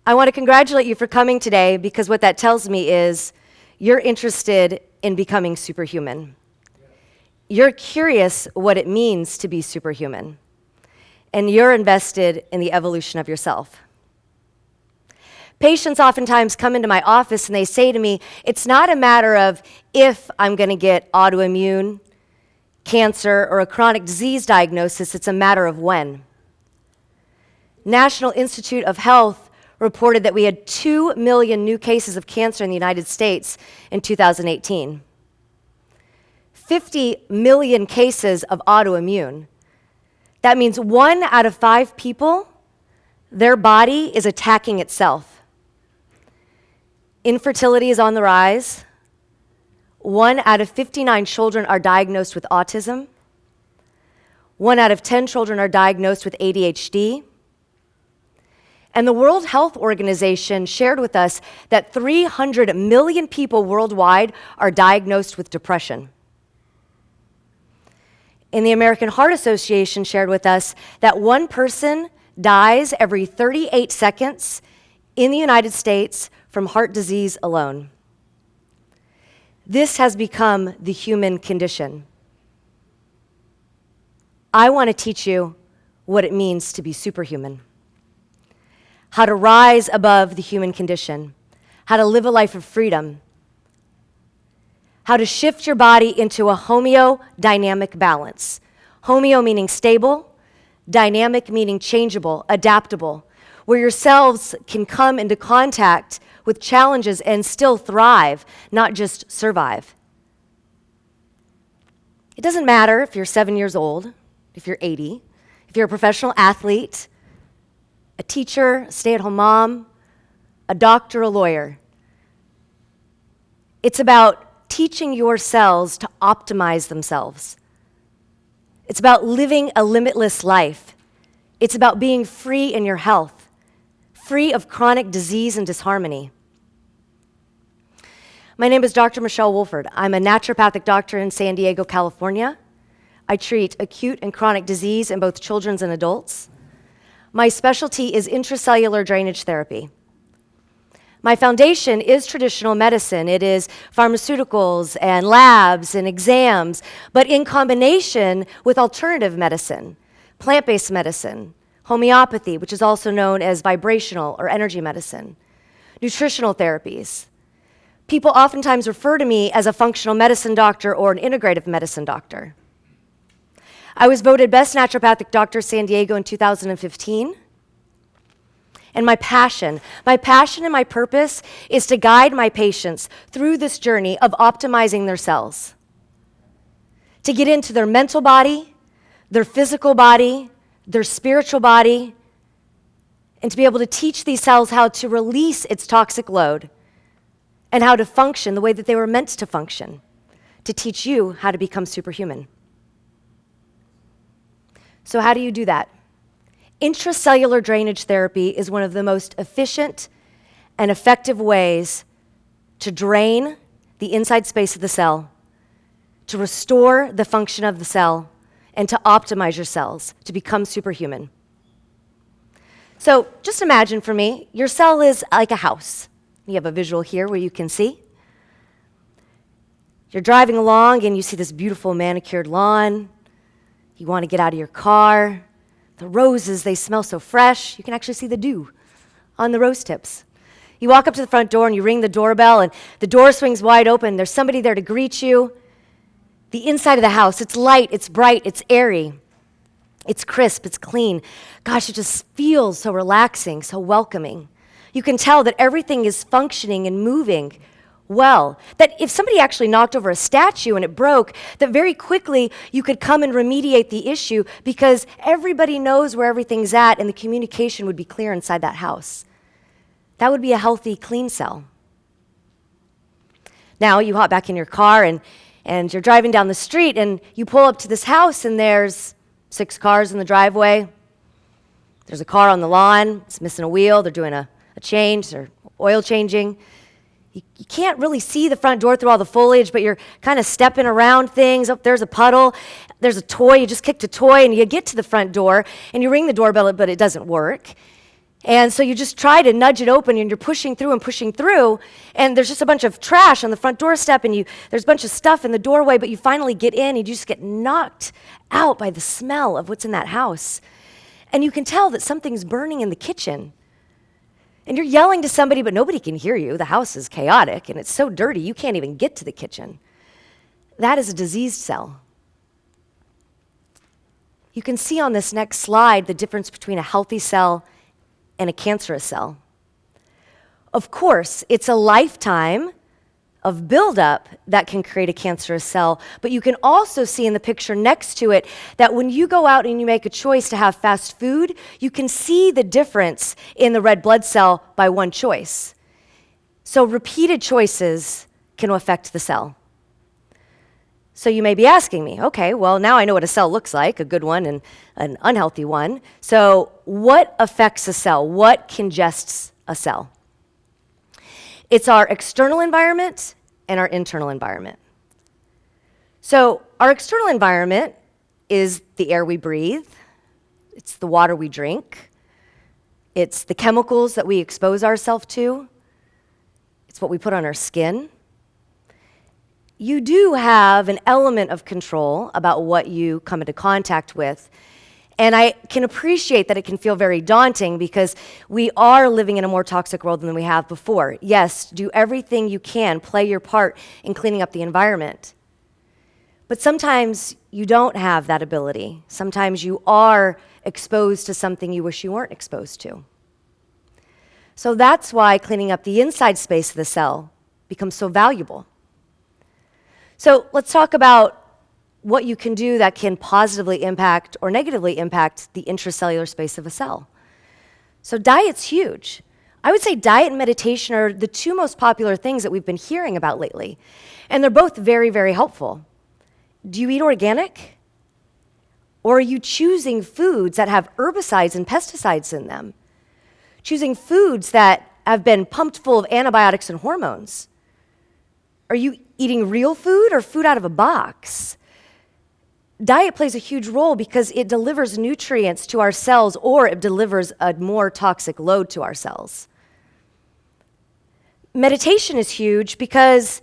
I want to congratulate you for coming today because what that tells me is you're interested in becoming superhuman. You're curious what it means to be superhuman, and you're invested in the evolution of yourself. Patients oftentimes come into my office and they say to me, it's not a matter of if I'm going to get autoimmune, cancer, or a chronic disease diagnosis, it's a matter of when. National Institute of Health reported that we had 2 million new cases of cancer in the United States in 2018. 50 million cases of autoimmune. That means 1 out of 5 people, their body is attacking itself. Infertility is on the rise. 1 out of 59 children are diagnosed with autism. 1 out of 10 children are diagnosed with ADHD. And the World Health Organization shared with us that 300 million people worldwide are diagnosed with depression. And the American Heart Association shared with us that 1 person dies every 38 seconds in the United States from heart disease alone. This has become the human condition. I want to teach you what it means to be superhuman, how to rise above the human condition, how to live a life of freedom, how to shift your body into a homeodynamic balance. Homeo meaning stable, dynamic meaning changeable, adaptable, where your cells can come into contact with challenges and still thrive, not just survive. It doesn't matter if you're 7 years old, if you're 80, if you're a professional athlete, a teacher, a stay-at-home mom, a doctor, a lawyer. It's about teaching your cells to optimize themselves. It's about living a limitless life. It's about being free in your health, free of chronic disease and disharmony. My name is Dr. Michelle Wolford. I'm a naturopathic doctor in San Diego, California. I treat acute and chronic disease in both children and adults. My specialty is intracellular drainage therapy. My foundation is traditional medicine. It is pharmaceuticals and labs and exams, but in combination with alternative medicine, plant-based medicine, homeopathy, which is also known as vibrational or energy medicine, nutritional therapies. People oftentimes refer to me as a functional medicine doctor or an integrative medicine doctor. I was voted Best Naturopathic Doctor San Diego in 2015. And my passion and my purpose is to guide my patients through this journey of optimizing their cells, to get into their mental body, their physical body, their spiritual body, and to be able to teach these cells how to release its toxic load and how to function the way that they were meant to function, to teach you how to become superhuman. So how do you do that? Intracellular drainage therapy is one of the most efficient and effective ways to drain the inside space of the cell, to restore the function of the cell, and to optimize your cells to become superhuman. So just imagine for me, your cell is like a house. You have a visual here where you can see. You're driving along and you see this beautiful manicured lawn. You want to get out of your car. The roses, they smell so fresh. You can actually see the dew on the rose tips. You walk up to the front door and you ring the doorbell and the door swings wide open. There's somebody there to greet you. The inside of the house, it's light, it's bright, it's airy. It's crisp, it's clean. Gosh, it just feels so relaxing, so welcoming. You can tell that everything is functioning and moving well, that if somebody actually knocked over a statue and it broke, that very quickly you could come and remediate the issue because everybody knows where everything's at and the communication would be clear inside that house. That would be a healthy, clean cell. Now you hop back in your car and you're driving down the street and you pull up to this house and there's 6 cars in the driveway. There's a car on the lawn, it's missing a wheel, they're doing a change, they're oil changing. You can't really see the front door through all the foliage, but you're kind of stepping around things. Oh, there's a puddle. There's a toy. You just kicked a toy, and you get to the front door, and you ring the doorbell, but it doesn't work. And so you just try to nudge it open, and you're pushing through, and there's just a bunch of trash on the front doorstep, and there's a bunch of stuff in the doorway, but you finally get in, and you just get knocked out by the smell of what's in that house. And you can tell that something's burning in the kitchen. And you're yelling to somebody, but nobody can hear you. The house is chaotic, and it's so dirty, you can't even get to the kitchen. That is a diseased cell. You can see on this next slide the difference between a healthy cell and a cancerous cell. Of course, it's a lifetime of buildup that can create a cancerous cell, but you can also see in the picture next to it that when you go out and you make a choice to have fast food, you can see the difference in the red blood cell by one choice. So repeated choices can affect the cell. So you may be asking me, okay, well, now I know what a cell looks like, a good one and an unhealthy one. So what affects a cell? What congests a cell? It's our external environment and our internal environment. So our external environment is the air we breathe, it's the water we drink, it's the chemicals that we expose ourselves to, it's what we put on our skin. You do have an element of control about what you come into contact with. And I can appreciate that it can feel very daunting because we are living in a more toxic world than we have before. Yes, do everything you can, play your part in cleaning up the environment. But sometimes you don't have that ability. Sometimes you are exposed to something you wish you weren't exposed to. So that's why cleaning up the inside space of the cell becomes so valuable. So let's talk about what you can do that can positively impact or negatively impact the intracellular space of a cell. So diet's huge. I would say diet and meditation are the two most popular things that we've been hearing about lately. And they're both very, very helpful. Do you eat organic? Or are you choosing foods that have herbicides and pesticides in them? Choosing foods that have been pumped full of antibiotics and hormones? Are you eating real food or food out of a box? Diet plays a huge role because it delivers nutrients to our cells or it delivers a more toxic load to our cells. Meditation is huge because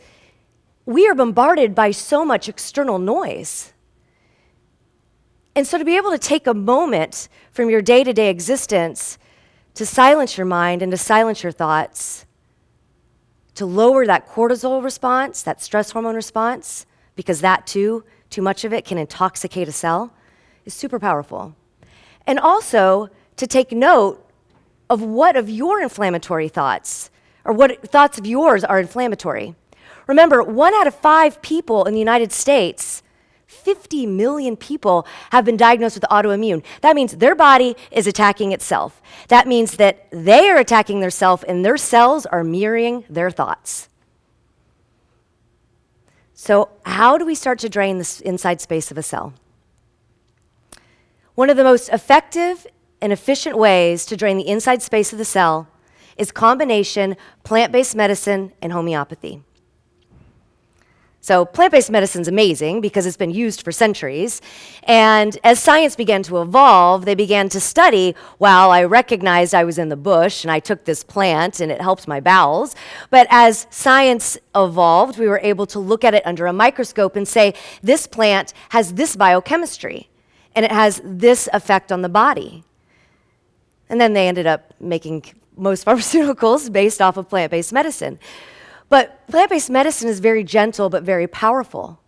we are bombarded by so much external noise. And so to be able to take a moment from your day-to-day existence to silence your mind and to silence your thoughts, to lower that cortisol response, that stress hormone response, because that too much of it can intoxicate a cell, is super powerful. And also to take note of what of your inflammatory thoughts, or what thoughts of yours are inflammatory. Remember, 1 out of 5 people in the United States, 50 million people, have been diagnosed with autoimmune. That means their body is attacking itself. That means that they are attacking their self and their cells are mirroring their thoughts. So how do we start to drain this inside space of a cell? One of the most effective and efficient ways to drain the inside space of the cell is combination plant-based medicine and homeopathy. So plant-based medicine is amazing because it's been used for centuries. And as science began to evolve, they began to study, well, I recognized I was in the bush and I took this plant and it helped my bowels. But as science evolved, we were able to look at it under a microscope and say, this plant has this biochemistry and it has this effect on the body. And then they ended up making most pharmaceuticals based off of plant-based medicine. But plant-based medicine is very gentle but very powerful.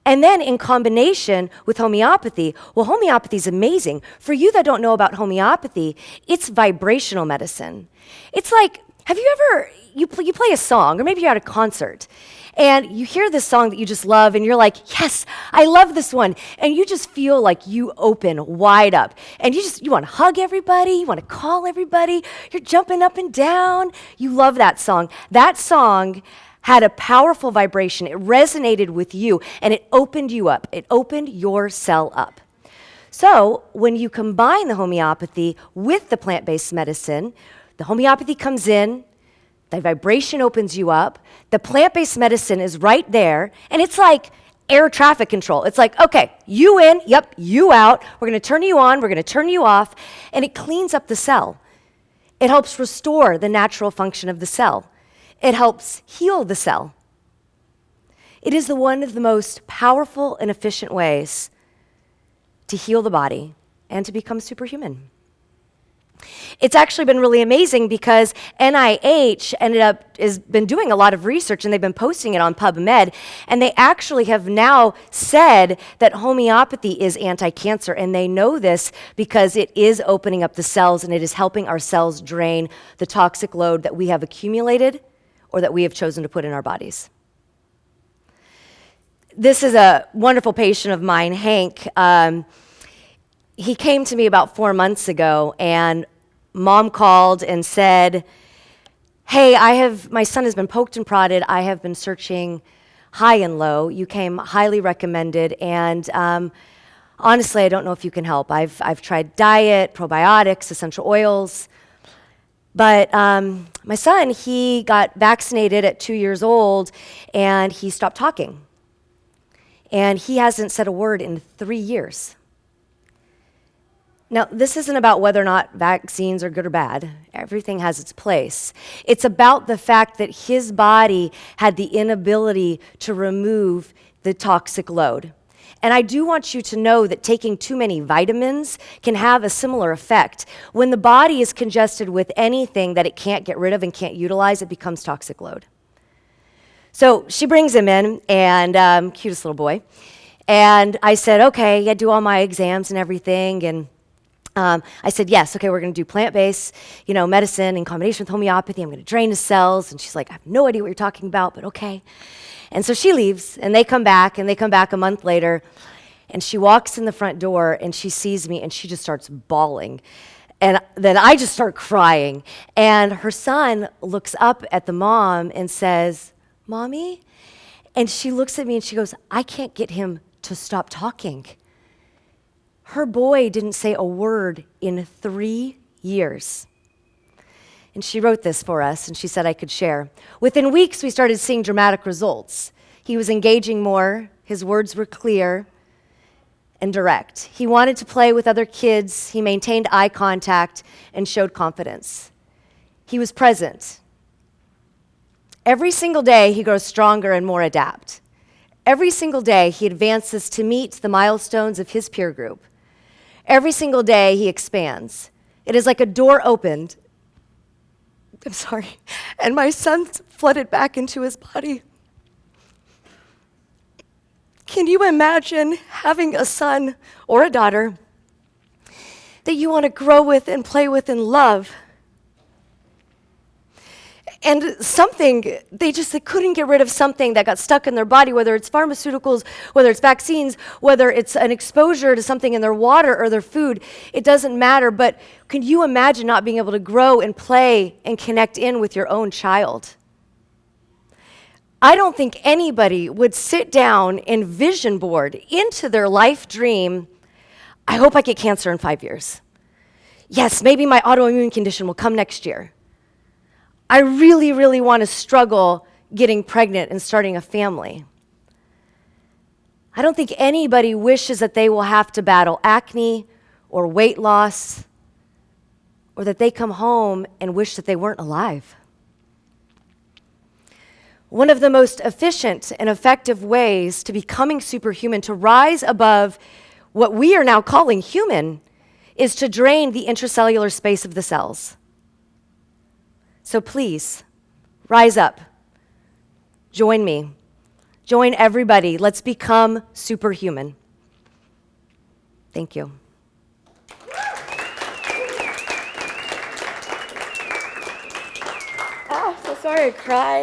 And then in combination with homeopathy, well, homeopathy is amazing. For you that don't know about homeopathy, it's vibrational medicine. It's like, have you ever, you play a song, or maybe you're at a concert, and you hear this song that you just love, and you're like, yes, I love this one. And you just feel like you open wide up. And you want to hug everybody, you want to call everybody, you're jumping up and down. You love that song. That song had a powerful vibration. It resonated with you, and it opened you up. It opened your cell up. So when you combine the homeopathy with the plant-based medicine, the homeopathy comes in, the vibration opens you up, the plant-based medicine is right there, and it's like air traffic control. It's like, okay, you in, yep, you out. We're going to turn you on, we're going to turn you off, and it cleans up the cell. It helps restore the natural function of the cell. It helps heal the cell. It is one of the most powerful and efficient ways to heal the body and to become superhuman. It's actually been really amazing because NIH has been doing a lot of research, and they've been posting it on PubMed, and they actually have now said that homeopathy is anti-cancer, and they know this because it is opening up the cells and it is helping our cells drain the toxic load that we have accumulated or that we have chosen to put in our bodies. This is a wonderful patient of mine, Hank. He came to me about 4 months ago, and mom called and said, hey, my son has been poked and prodded. I have been searching high and low. You came highly recommended, and honestly, I don't know if you can help. I've tried diet, probiotics, essential oils, but my son, he got vaccinated at 2 years old, and he stopped talking. And he hasn't said a word in 3 years. Now, this isn't about whether or not vaccines are good or bad. Everything has its place. It's about the fact that his body had the inability to remove the toxic load. And I do want you to know that taking too many vitamins can have a similar effect. When the body is congested with anything that it can't get rid of and can't utilize, it becomes toxic load. So she brings him in, and cutest little boy. And I said, okay, I do all my exams and everything, and I said, yes, okay, we're going to do plant-based, medicine in combination with homeopathy. I'm going to drain his cells. And she's like, I have no idea what you're talking about, but okay. And so she leaves, and they come back a month later, and she walks in the front door, and she sees me, and she just starts bawling. And then I just start crying. And her son looks up at the mom and says, Mommy? And she looks at me, and she goes, I can't get him to stop talking. Her boy didn't say a word in 3 years. And she wrote this for us, and she said I could share. Within weeks, we started seeing dramatic results. He was engaging more, his words were clear and direct. He wanted to play with other kids, he maintained eye contact, and showed confidence. He was present. Every single day, he grows stronger and more adept. Every single day, he advances to meet the milestones of his peer group. Every single day, he expands. It is like a door opened. I'm sorry. And my son flooded back into his body. Can you imagine having a son or a daughter that you want to grow with and play with and love? And they couldn't get rid of something that got stuck in their body, whether it's pharmaceuticals, whether it's vaccines, whether it's an exposure to something in their water or their food. It doesn't matter, but can you imagine not being able to grow and play and connect in with your own child? I don't think anybody would sit down and vision board into their life dream, I hope I get cancer in 5 years. Yes, maybe my autoimmune condition will come next year. I really, really want to struggle getting pregnant and starting a family. I don't think anybody wishes that they will have to battle acne or weight loss, or that they come home and wish that they weren't alive. One of the most efficient and effective ways to becoming superhuman, to rise above what we are now calling human, is to drain the intracellular space of the cells. So please, rise up. Join me. Join everybody. Let's become superhuman. Thank you. Oh, so sorry I cried.